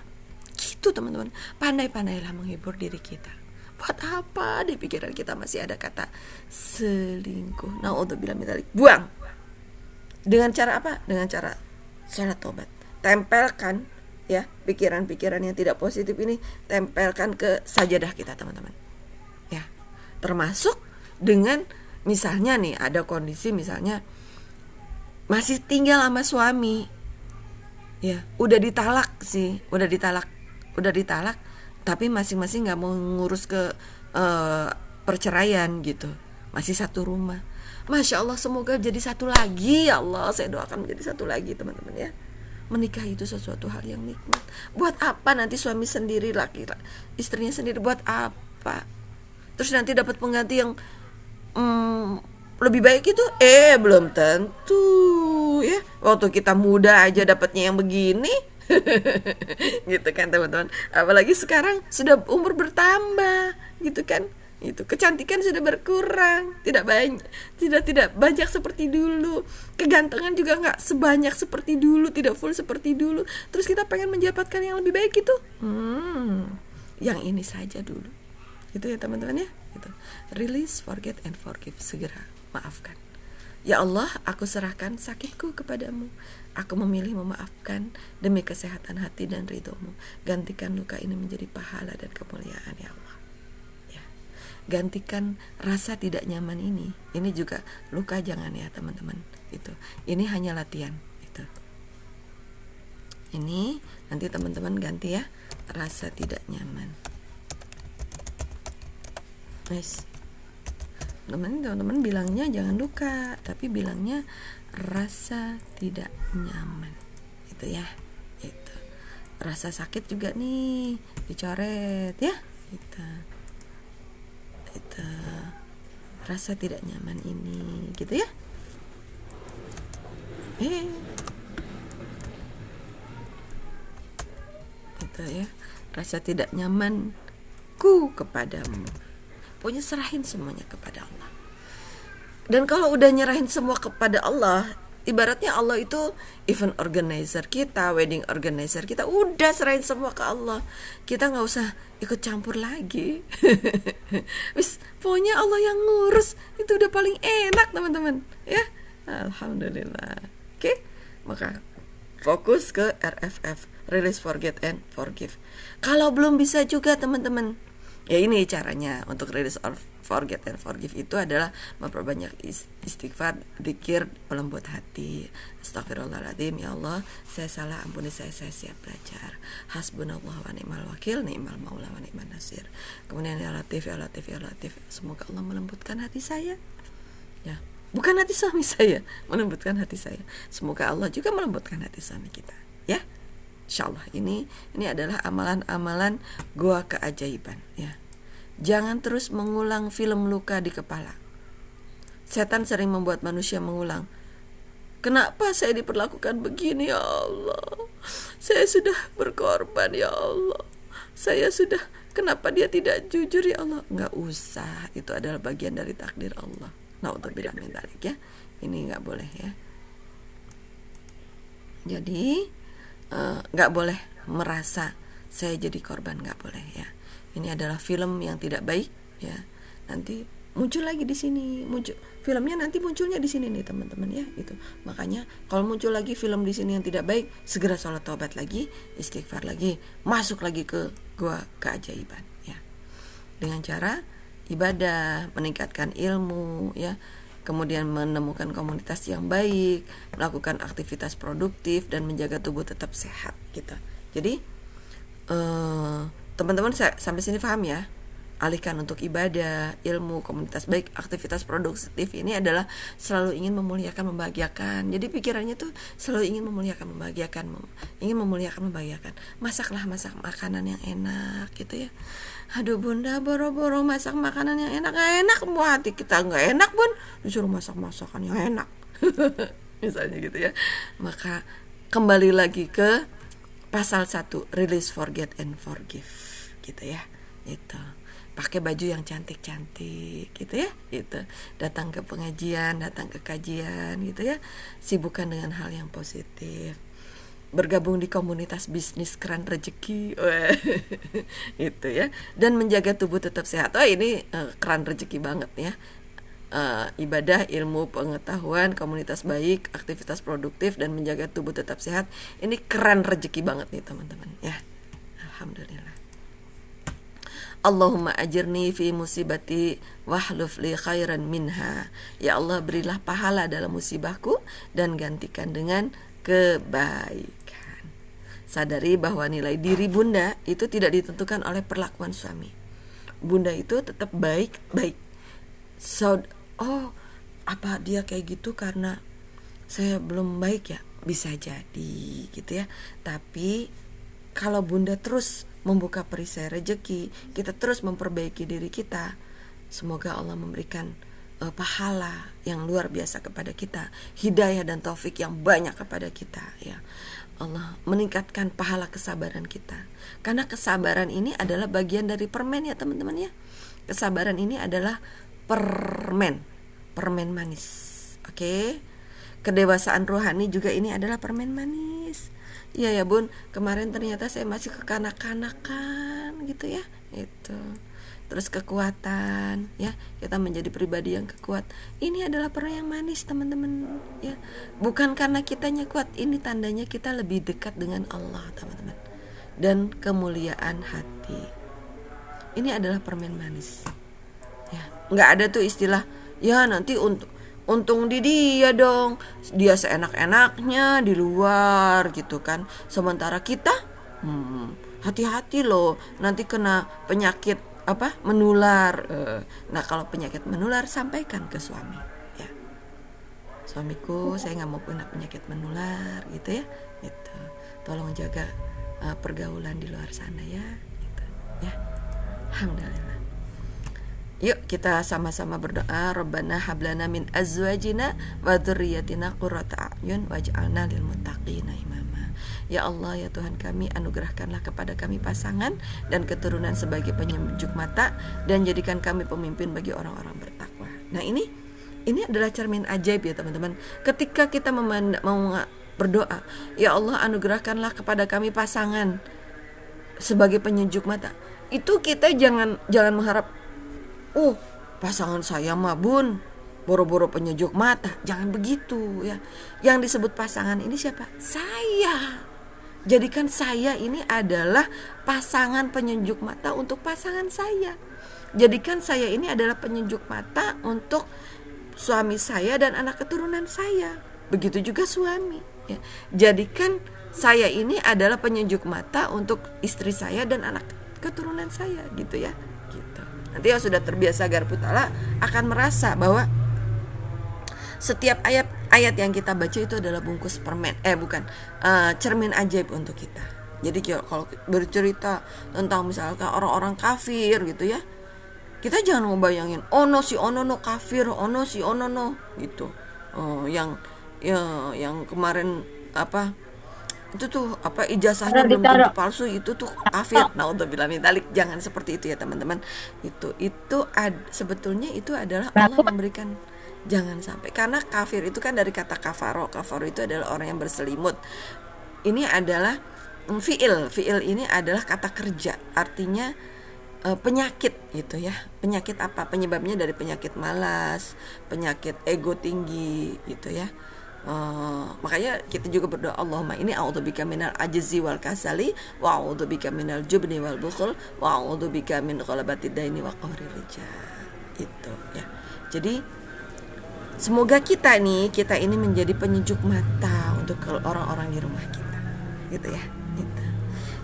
Gitu teman-teman. Pandai-pandailah menghibur diri kita. Buat apa di pikiran kita masih ada kata selingkuh? Naudzubillah min dzalik. Buang. Dengan cara apa? Dengan cara salat tobat. Tempelkan ya pikiran-pikiran yang tidak positif ini, tempelkan ke sajadah kita teman-teman. Ya. Termasuk dengan misalnya nih ada kondisi misalnya masih tinggal sama suami. Ya, udah ditalak, tapi masing-masing nggak mau ngurus ke perceraian gitu, masih satu rumah. Masya Allah, semoga jadi satu lagi ya Allah, saya doakan menjadi satu lagi teman-teman ya. Menikah itu sesuatu hal yang nikmat. Buat apa nanti suami sendiri, istrinya sendiri, buat apa? Terus nanti dapat pengganti yang lebih baik itu belum tentu ya. Waktu kita muda aja dapatnya yang begini. Gitu kan teman-teman. Apalagi sekarang sudah umur bertambah gitu kan. Itu kecantikan sudah berkurang, tidak banyak seperti dulu. Kegantengan juga nggak sebanyak seperti dulu, tidak full seperti dulu. Terus kita pengen mendapatkan yang lebih baik itu. Yang ini saja dulu. Gitu ya teman-teman ya. Gitu. Release, forget and forgive. Segera maafkan. Ya Allah, aku serahkan sakitku kepadamu. Aku memilih memaafkan demi kesehatan hati dan ridhomu. Gantikan luka ini menjadi pahala dan kemuliaan ya Allah. Ya. Gantikan rasa tidak nyaman ini. Ini juga luka, jangan ya teman-teman. Itu. Ini hanya latihan. Itu. Ini nanti teman-teman ganti ya, rasa tidak nyaman. Nice. Teman-teman bilangnya jangan luka, tapi bilangnya rasa tidak nyaman. Itu ya. Itu. Rasa sakit juga nih dicoret ya. Itu. Rasa tidak nyaman ini gitu ya. Itu ya. Rasa tidak nyamanku kepadamu. Pokoknya serahin semuanya kepada Allah. Dan kalau udah nyerahin semua kepada Allah, ibaratnya Allah itu event organizer kita, wedding organizer kita, udah serahin semua ke Allah. Kita gak usah ikut campur lagi. Wis, pokoknya Allah yang ngurus. Itu udah paling enak teman-teman ya. Alhamdulillah. Oke, maka fokus ke RFF, release, forget and forgive. Kalau belum bisa juga teman-teman, ya ini caranya untuk release or forget and forgive itu adalah memperbanyak istighfar, zikir, melembut hati. Astagfirullahaladzim, ya Allah, saya salah, ampuni saya siap belajar. Hasbunallah wa ni'mal wakil, ni'mal maula wa ni'man nasir. Kemudian ya Latif, ya Latif, ya Latif. Semoga Allah melembutkan hati saya. Ya, bukan hati suami saya, melembutkan hati saya. Semoga Allah juga melembutkan hati suami kita, ya. Insyaallah ini adalah amalan-amalan gua keajaiban ya. Jangan terus mengulang film luka di kepala. Setan sering membuat manusia mengulang Kenapa saya diperlakukan begini ya Allah? Saya sudah berkorban ya Allah. Saya sudah, kenapa dia tidak jujur ya Allah? Nggak usah, itu adalah bagian dari takdir Allah. Naudzubillah min dzalik ya. Ini nggak boleh ya. Jadi nggak boleh merasa saya jadi korban, nggak boleh ya. Ini adalah film yang tidak baik ya. Nanti muncul lagi di sini, muncul filmnya, nanti munculnya di sini nih teman-teman ya. Itu makanya kalau muncul lagi film di sini yang tidak baik, segera sholat taubat lagi, istighfar lagi, masuk lagi ke gua keajaiban ya, dengan cara ibadah, meningkatkan ilmu ya, kemudian menemukan komunitas yang baik, melakukan aktivitas produktif dan menjaga tubuh tetap sehat gitu. Jadi teman-teman sampai sini paham ya? Alihkan untuk ibadah, ilmu, komunitas baik, aktivitas produktif ini adalah selalu ingin memuliakan, membahagiakan. Jadi pikirannya tuh selalu ingin memuliakan, membahagiakan, ingin memuliakan, membahagiakan. Masak makanan yang enak gitu ya. Aduh bunda, boro-boro masak makanan yang enak, gak enak, mau hati kita gak enak pun disuruh masak masakan yang enak. Misalnya gitu ya. Maka kembali lagi ke pasal 1, release, forget and forgive gitu ya. Itu pakai baju yang cantik-cantik gitu ya, gitu, datang ke pengajian, datang ke kajian gitu ya, sibukkan dengan hal yang positif, bergabung di komunitas bisnis keran rezeki itu ya, dan menjaga tubuh tetap sehat. Ini keran rezeki banget ya. Ibadah, ilmu, pengetahuan, komunitas baik, aktivitas produktif, dan menjaga tubuh tetap sehat, ini keran rezeki banget nih teman-teman ya. Alhamdulillah. Allahumma ajirni fi musibati wahluf li khairan minha. Ya Allah, berilah pahala dalam musibahku dan gantikan dengan kebaikan. Sadari bahwa nilai diri bunda itu tidak ditentukan oleh perlakuan suami. Bunda itu tetap baik-baik. Apa dia kayak gitu karena saya belum baik ya? Bisa jadi gitu ya. Tapi kalau bunda terus membuka perisai rezeki, kita terus memperbaiki diri kita, semoga Allah memberikan pahala yang luar biasa kepada kita, hidayah dan taufik yang banyak kepada kita ya. Allah meningkatkan pahala kesabaran kita, karena kesabaran ini adalah bagian dari permen ya teman-teman ya. Kesabaran ini adalah permen manis. Oke. Kedewasaan rohani juga ini adalah permen manis. Iya ya bun, kemarin ternyata saya masih kekanak-kanakan gitu ya. Itu. Terus kekuatan ya, kita menjadi pribadi yang kuat. Ini adalah permen yang manis teman-teman ya. Bukan karena kitanya kuat, ini tandanya kita lebih dekat dengan Allah teman-teman, dan kemuliaan hati. Ini adalah permen manis ya. Nggak ada tuh istilah ya nanti untung di dia dong, dia seenak-enaknya di luar gitu kan, sementara kita hati-hati loh, nanti kena penyakit menular. Nah kalau penyakit menular sampaikan ke suami ya, suamiku saya nggak mau punya penyakit menular gitu ya, gitu. Tolong jaga pergaulan di luar sana ya, gitu ya. Alhamdulillah. Yuk kita sama-sama berdoa. Rabbana hablana min azwajina wa dzurriyyatina qurrata a'yun waj'alna lil muttaqina imama. Ya Allah, ya Tuhan kami, anugerahkanlah kepada kami pasangan dan keturunan sebagai penyejuk mata, dan jadikan kami pemimpin bagi orang-orang bertakwa. Nah ini adalah cermin ajaib ya teman-teman. Ketika kita mau berdoa, ya Allah anugerahkanlah kepada kami pasangan sebagai penyejuk mata, itu kita jangan mengharap pasangan saya mah bun boro-boro penyejuk mata, jangan begitu ya. Yang disebut pasangan ini siapa? Saya. Jadikan saya ini adalah pasangan penyejuk mata untuk pasangan saya. Jadikan saya ini adalah penyejuk mata untuk suami saya dan anak keturunan saya. Begitu juga suami ya. Jadikan saya ini adalah penyejuk mata untuk istri saya dan anak keturunan saya gitu ya. Gitu. Nanti yang sudah terbiasa garpu ta'ala akan merasa bahwa setiap ayat yang kita baca itu adalah bungkus permen, cermin ajaib untuk kita. Jadi kalau bercerita tentang misalkan orang-orang kafir gitu ya, kita jangan ngebayangin si ono no kafir, si ono no gitu. Yang ya yang kemarin apa itu tuh apa ijazahnya Taruh belum tentu ditaruh. palsu, itu tuh kafir. Naudzubillah min dzalik. Jangan seperti itu ya teman-teman. Sebetulnya itu adalah Allah Lalu memberikan, jangan sampai, karena kafir itu kan dari kata kafaro. Kafaro itu adalah orang yang berselimut. Ini adalah fiil ini adalah kata kerja, artinya penyakit gitu ya. Penyakit apa? Penyebabnya dari penyakit malas, penyakit ego tinggi gitu ya. Makanya kita juga berdoa, Allahumma ini a'udzubika minal ajzi wal kasali wa a'udzubika minal jubni wal bukhul wa a'udzubika min ghalabatid daini wa qahrir rijal. Itu ya. Jadi semoga kita ini menjadi penyejuk mata untuk orang-orang di rumah kita. Gitu ya. Gitu.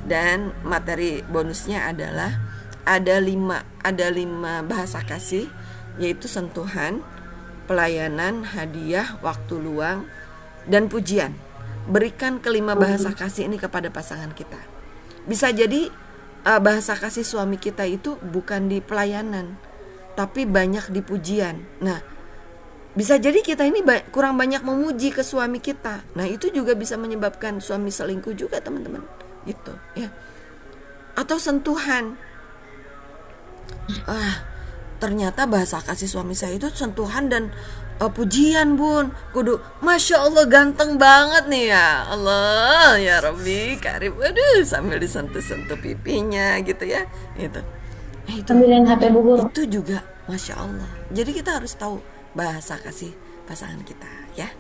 Dan materi bonusnya adalah ada 5 bahasa kasih, yaitu sentuhan, pelayanan, hadiah, waktu luang, dan pujian. Berikan kelima bahasa kasih ini kepada pasangan kita. Bisa jadi bahasa kasih suami kita itu bukan di pelayanan, tapi banyak di pujian. Nah, bisa jadi kita ini kurang banyak memuji ke suami kita. Nah, itu juga bisa menyebabkan suami selingkuh juga, teman-teman. Gitu, ya. Atau sentuhan. Ternyata bahasa kasih suami saya itu sentuhan dan pujian, bun. Kudu Masya Allah ganteng banget nih ya Allah, ya Rabbi Karim. Aduh, sambil disentuh-sentuh pipinya gitu ya. Itu ambilin HP bu guru. itu juga Masya Allah. Jadi kita harus tahu bahasa kasih pasangan kita ya.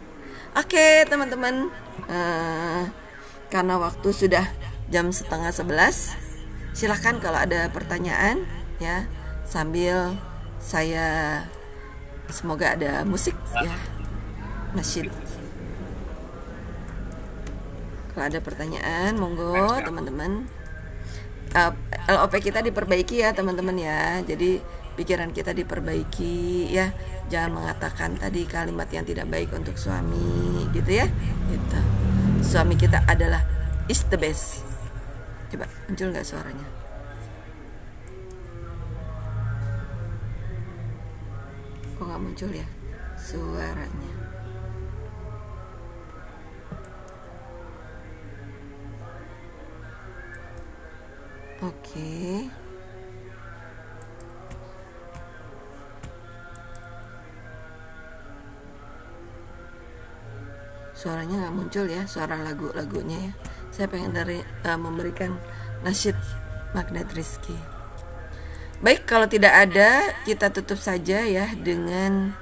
Oke teman-teman, karena waktu sudah jam 10:30, silahkan kalau ada pertanyaan ya, sambil saya, semoga ada musik ya, nasyid. Kalau ada pertanyaan monggo teman-teman. LOP kita diperbaiki ya teman-teman ya. Jadi pikiran kita diperbaiki ya. Jangan mengatakan tadi kalimat yang tidak baik untuk suami gitu ya. Gitu. Suami kita adalah is the best. Coba muncul nggak suaranya? Kok nggak muncul ya suaranya? Oke. Suaranya nggak muncul ya, suara lagu-lagunya ya. Saya pengen memberikan nasyid Magnet Rizky. Baik, kalau tidak ada, kita tutup saja ya dengan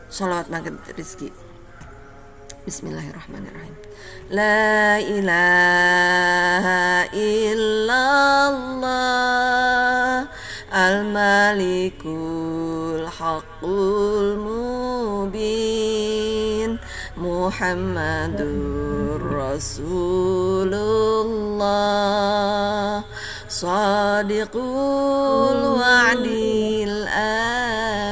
sholawat Magnet Rizky. Bismillahirrahmanirrahim. La ilaha illallah al-malikul haqqul mubin Muhammadur Rasulullah Sadiqul wa'dil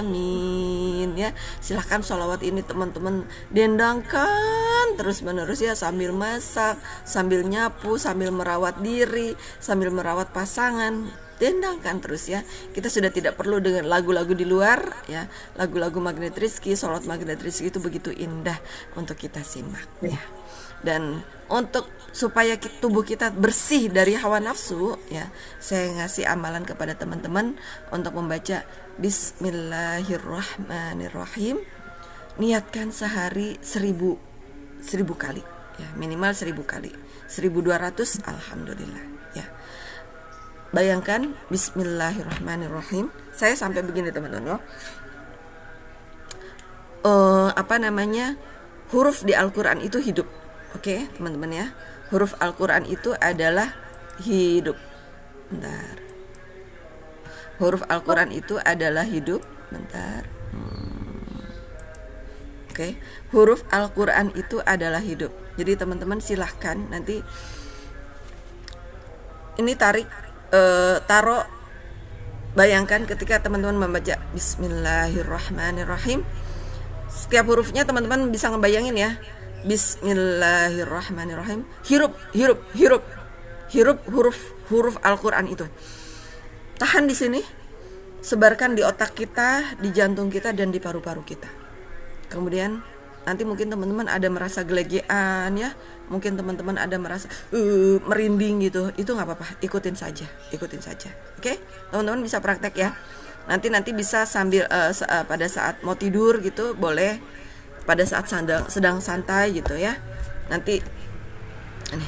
amin ya. Silahkan sholawat ini teman-teman dendangkan terus menerus ya, sambil masak, sambil nyapu, sambil merawat diri, sambil merawat pasangan. Dendangkan terus ya. Kita sudah tidak perlu dengan lagu-lagu di luar ya. Lagu-lagu Magnet Rizky, sholawat Magnet Rizky itu begitu indah untuk kita simak ya. Dan untuk supaya tubuh kita bersih dari hawa nafsu ya, saya ngasih amalan kepada teman-teman untuk membaca Bismillahirrahmanirrahim. Niatkan sehari 1000 kali ya, minimal 1000 kali, 1200 alhamdulillah ya. Bayangkan Bismillahirrahmanirrahim. Saya sampai begini teman-teman, huruf di Al-Quran itu hidup. Oke teman-teman ya, huruf Al-Quran itu adalah hidup. Bentar. Huruf Al-Quran itu adalah hidup. Bentar. Oke, huruf Al-Quran itu adalah hidup. Jadi teman-teman silahkan nanti ini taruh. Bayangkan ketika teman-teman membaca Bismillahirrahmanirrahim, setiap hurufnya teman-teman bisa ngebayangin ya. Bismillahirrahmanirrahim. Hirup huruf Al-Quran itu. Tahan di sini, sebarkan di otak kita, di jantung kita, dan di paru-paru kita. Kemudian nanti mungkin teman-teman ada merasa gelegean ya, mungkin teman-teman ada merasa merinding gitu, itu nggak apa-apa, ikutin saja. Oke, teman-teman bisa praktek ya. Nanti bisa sambil pada saat mau tidur gitu boleh, pada saat sedang santai gitu ya. Nanti ini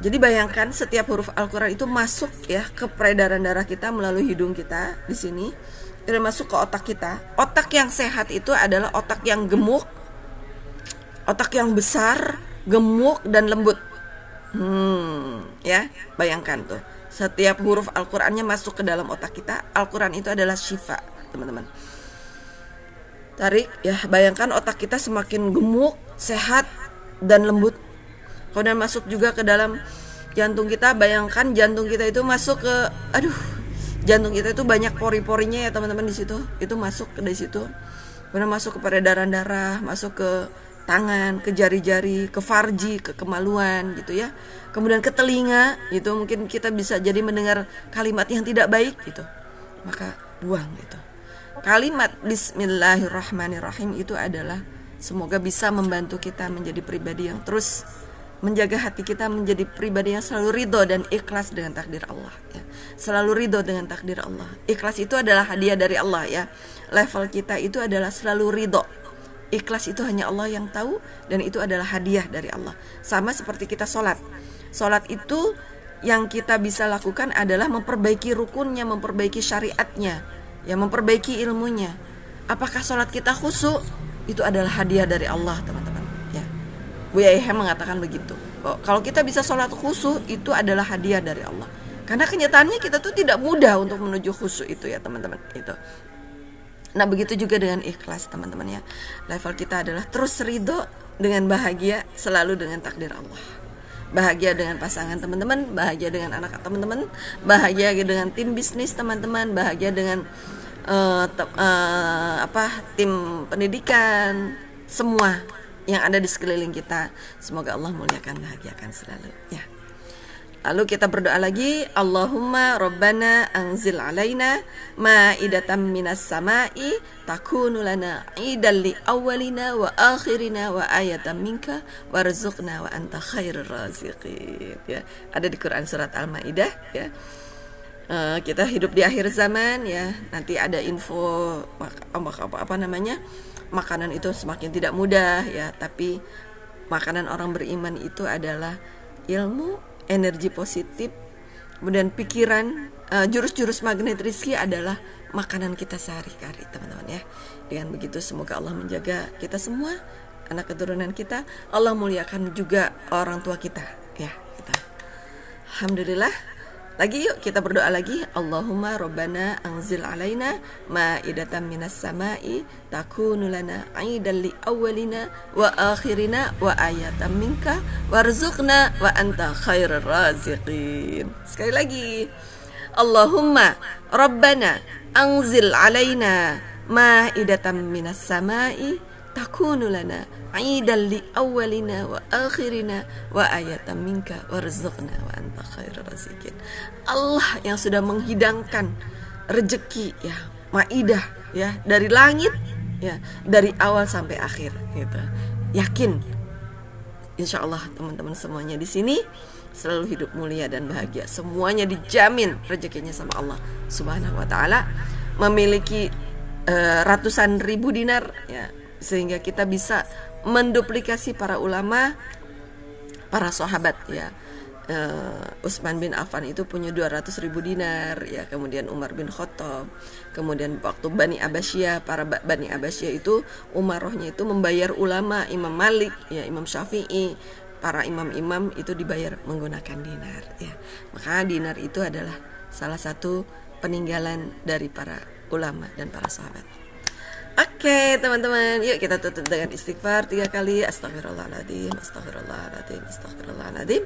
jadi bayangkan setiap huruf Al-Quran itu masuk ya ke peredaran darah kita melalui hidung kita di sini, dan masuk ke otak kita. Otak yang sehat itu adalah otak yang gemuk, otak yang besar, gemuk dan lembut. Ya, bayangkan tuh. Setiap huruf Al-Qur'annya masuk ke dalam otak kita. Al-Qur'an itu adalah syifa, teman-teman. Tarik ya, bayangkan otak kita semakin gemuk, sehat dan lembut. Kemudian masuk juga ke dalam jantung kita. Bayangkan jantung kita itu masuk ke jantung kita itu banyak pori-porinya ya teman-teman di situ. Itu masuk ke dari situ. Kemudian masuk ke peredaran darah, masuk ke tangan, ke jari-jari, ke farji, ke kemaluan gitu ya. Kemudian ke telinga gitu, mungkin kita bisa jadi mendengar kalimat yang tidak baik gitu. Maka buang gitu. Kalimat Bismillahirrahmanirrahim itu adalah semoga bisa membantu kita menjadi pribadi yang terus menjaga hati kita menjadi pribadi yang selalu ridho dan ikhlas dengan takdir Allah ya. Selalu ridho dengan takdir Allah. Ikhlas itu adalah hadiah dari Allah ya. Level kita itu adalah selalu ridho. Ikhlas itu hanya Allah yang tahu, dan itu adalah hadiah dari Allah. Sama seperti kita sholat. Sholat itu yang kita bisa lakukan adalah memperbaiki rukunnya, memperbaiki syariatnya ya, memperbaiki ilmunya. Apakah sholat kita khusyuk? Itu adalah hadiah dari Allah teman-teman ya. Buya Ehem mengatakan begitu. Kalau kita bisa sholat khusyuk, itu adalah hadiah dari Allah. Karena kenyataannya kita tuh tidak mudah untuk menuju khusyuk itu ya teman-teman. Itu. Nah begitu juga dengan ikhlas teman-teman ya. Level kita adalah terus ridho dengan bahagia selalu dengan takdir Allah. Bahagia dengan pasangan teman-teman, bahagia dengan anak teman-teman, bahagia dengan tim bisnis teman-teman, bahagia dengan tim pendidikan, semua yang ada di sekeliling kita. Semoga Allah muliakan, bahagiakan selalu ya. Lalu kita berdoa lagi, Allahumma Rabbana anzil alaina ma'idatan minas sama'i takunu lana idan li awwalina wa akhirina wa ayatan minka warzuqna wa anta khairur raziqin ya. Ada di Quran surat Al-Maidah ya. Kita hidup di akhir zaman ya. Nanti ada info makanan itu semakin tidak mudah ya, tapi makanan orang beriman itu adalah ilmu, energi positif, kemudian pikiran, jurus-jurus magnet rizki adalah makanan kita sehari-hari teman-teman ya. Dengan begitu semoga Allah menjaga kita semua, anak keturunan kita, Allah muliakan juga orang tua kita ya kita. Alhamdulillah. Lagi yuk kita berdoa lagi, Allahumma Rabbana anzil alaina ma'idatan minas sama'i takunu lana aidan li awwalina wa akhirina wa ayatan minka warzuqna wa anta khairur raziqin. Sekali lagi, Allahumma Rabbana anzil alaina ma'idatan minas sama'i takunu lana aidan li awwalina wa akhirina wa ayatan minka warzuqna wa anta khairur raziqin. Allah yang sudah menghidangkan rezeki ya, maidah ya, dari langit ya, dari awal sampai akhir gitu. Yakin insyaallah teman-teman semuanya di sini selalu hidup mulia dan bahagia. Semuanya dijamin rezekinya sama Allah Subhanahu wa taala, memiliki ratusan ribu dinar ya, sehingga kita bisa menduplikasi para ulama, para sahabat ya. Utsman bin Affan itu punya 200.000 dinar ya, kemudian Umar bin Khattab, kemudian waktu Bani Abbasiyah, para Bani Abbasiyah itu umarohnya itu membayar ulama, Imam Malik ya, Imam Syafi'i, para imam-imam itu dibayar menggunakan dinar ya. Maka dinar itu adalah salah satu peninggalan dari para ulama dan para sahabat. Oke teman-teman, yuk kita tutup dengan istighfar 3 kali. Astaghfirullahaladzim, astaghfirullahaladzim, astaghfirullahaladzim.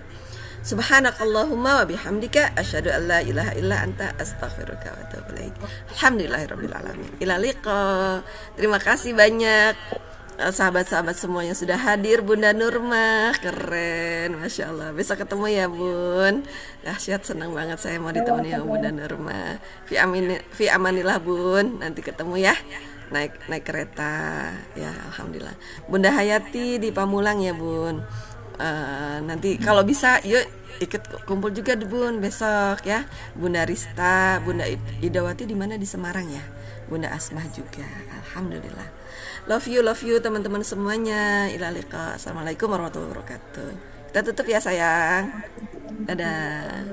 Subhanakallahumma wa bihamdika asyhadu an la ilaha illa anta astaghfiruka wa atubu ilaik. Alhamdulillahirabbil alamin. Ila liqa. Terima kasih banyak. sahabat-sahabat semua yang sudah hadir. Bunda Nurma, keren, Masya Allah. Besok ketemu ya Bun. Dahsyat, senang banget saya mau ditemani sama Bunda Nurma. Fi amanillah Bun, nanti ketemu ya. Naik kereta ya, alhamdulillah. Bunda Hayati di Pamulang ya Bun. Nanti kalau bisa yuk ikut kumpul juga Bun besok ya. Bunda Rista, Bunda Idawati di mana, di Semarang ya. Bunda Asmah juga, alhamdulillah. Love you teman-teman semuanya. Ila liqa. Assalamualaikum warahmatullahi wabarakatuh. Kita tutup ya sayang. Dadah.